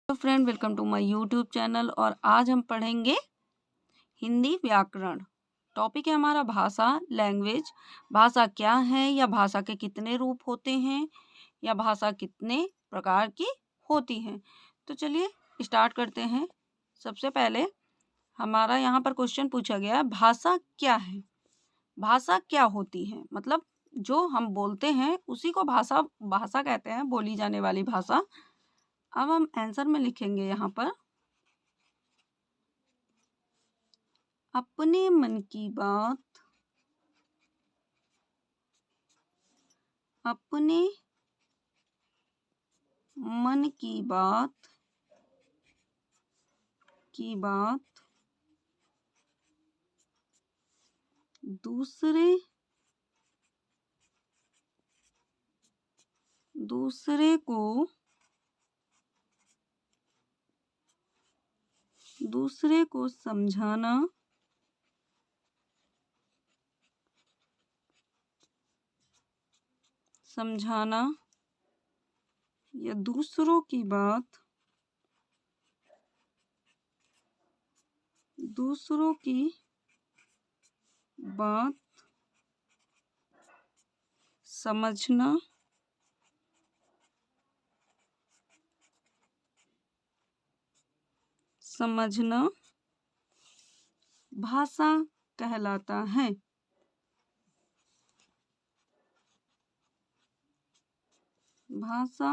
Hello friend, welcome to my YouTube channel. और आज हम पढ़ेंगे हिंदी व्याकरण। टॉपिक है हमारा भाषा, लैंग्वेज। भाषा क्या है, या भाषा के कितने रूप होते हैं, या भाषा कितने प्रकार की होती है। तो चलिए स्टार्ट करते हैं। सबसे पहले हमारा यहाँ पर क्वेश्चन पूछा गया है, भाषा क्या है। भाषा क्या होती है, मतलब जो हम बोलते हैं उसी को भाषा भाषा कहते हैं, बोली जाने वाली भाषा। अब हम आंसर में लिखेंगे यहाँ पर, अपने मन की बात अपने मन की बात दूसरे को समझाना या दूसरों की बात समझना भाषा कहलाता है। भाषा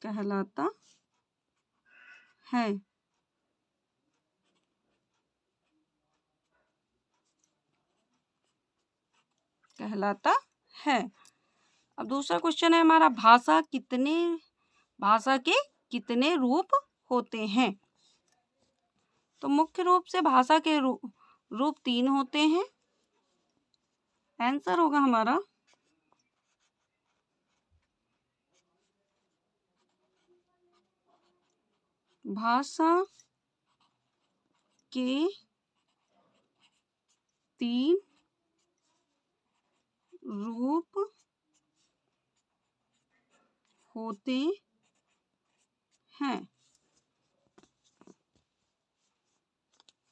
कहलाता है। अब दूसरा क्वेश्चन है हमारा, भाषा के कितने रूप होते हैं। तो मुख्य रूप से भाषा के रूप 3 होते हैं। आंसर होगा हमारा भाषा के 3 रूप होते हैं।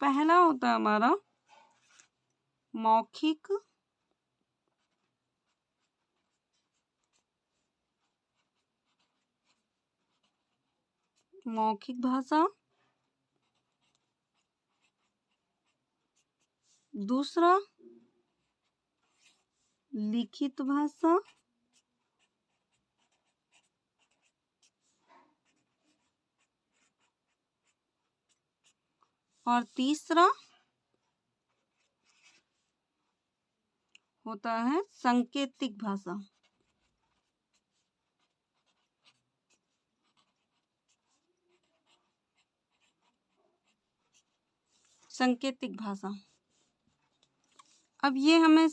पहला होता है हमारा मौखिक भाषा। दूसरा लिखित भाषा। और तीसरा होता है सांकेतिक भाषा। सांकेतिक भाषा। अब ये हमें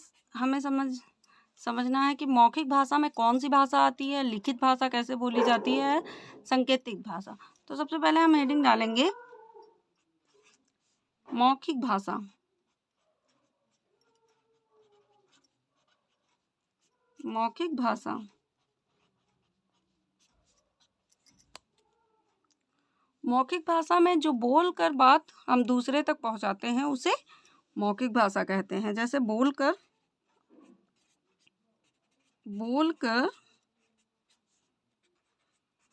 समझना है कि मौखिक भाषा में कौन सी भाषा आती है, लिखित भाषा कैसे बोली जाती है, सांकेतिक भाषा। तो सबसे पहले हम हेडिंग डालेंगे मौखिक भाषा। मौखिक भाषा मौखिक भाषा में जो बोलकर बात हम दूसरे तक पहुंचाते हैं उसे मौखिक भाषा कहते हैं। जैसे बोलकर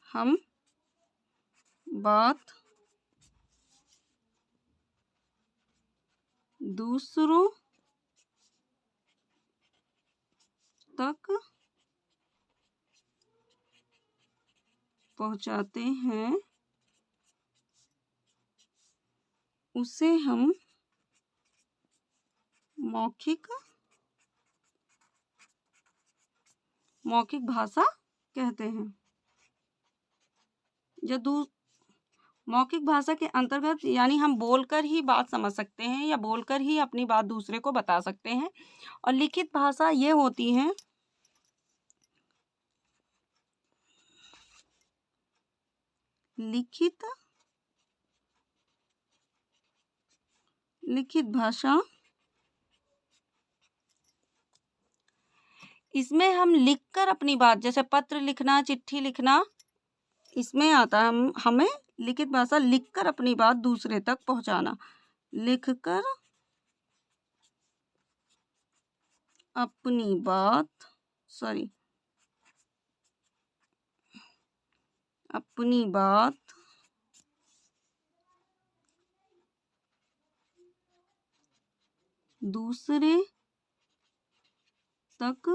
हम बात दूसरों तक पहुंचाते हैं उसे हम मौखिक भाषा कहते हैं। या मौखिक भाषा के अंतर्गत यानी हम बोलकर ही बात समझ सकते हैं या बोलकर ही अपनी बात दूसरे को बता सकते हैं। और लिखित भाषा ये होती है लिखित भाषा इसमें हम लिखकर अपनी बात, जैसे पत्र लिखना, चिट्ठी लिखना, इसमें आता है हमें लिखित भाषा, लिखकर अपनी बात दूसरे तक पहुंचाना। लिखकर अपनी बात अपनी बात दूसरे तक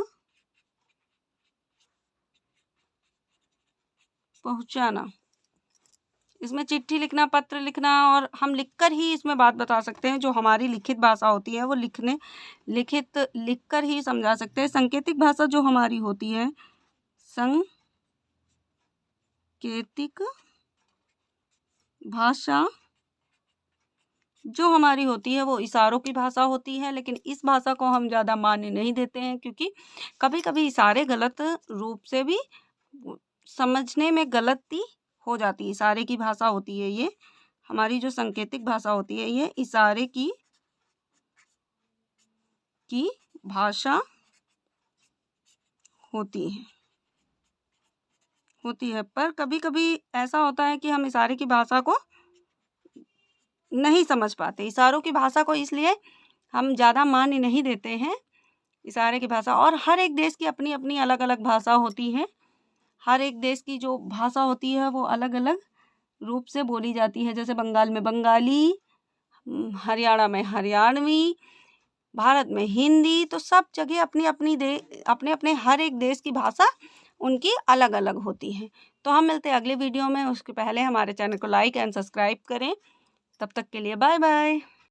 पहुंचाना। इसमें चिट्ठी लिखना, पत्र लिखना, और हम लिखकर ही इसमें बात बता सकते हैं। जो हमारी लिखित भाषा होती है वो लिखकर ही समझा सकते हैं। सांकेतिक भाषा जो हमारी होती है, सांकेतिक भाषा जो हमारी होती है वो इशारों की भाषा होती है, लेकिन इस भाषा को हम ज़्यादा मान्य नहीं देते हैं, क्योंकि कभी कभी इशारे गलत रूप से भी समझने में गलती हो जाती है। इशारे की भाषा होती है ये हमारी, जो सांकेतिक भाषा होती है ये इशारे की भाषा होती है। पर कभी कभी ऐसा होता है कि हम इशारे की भाषा को नहीं समझ पाते। इशारों की भाषा को इसलिए हम ज़्यादा मान्य नहीं देते हैं, इशारे की भाषा। और हर एक देश की अपनी अपनी अलग अलग भाषा होती है। हर एक देश की जो भाषा होती है वो अलग अलग रूप से बोली जाती है। जैसे बंगाल में बंगाली, हरियाणा में हरियाणवी, भारत में हिंदी। तो सब जगह अपनी अपने हर एक देश की भाषा उनकी अलग अलग होती है। तो हम मिलते हैं अगले वीडियो में। उसके पहले हमारे चैनल को लाइक एंड सब्सक्राइब करें। तब तक के लिए बाय बाय।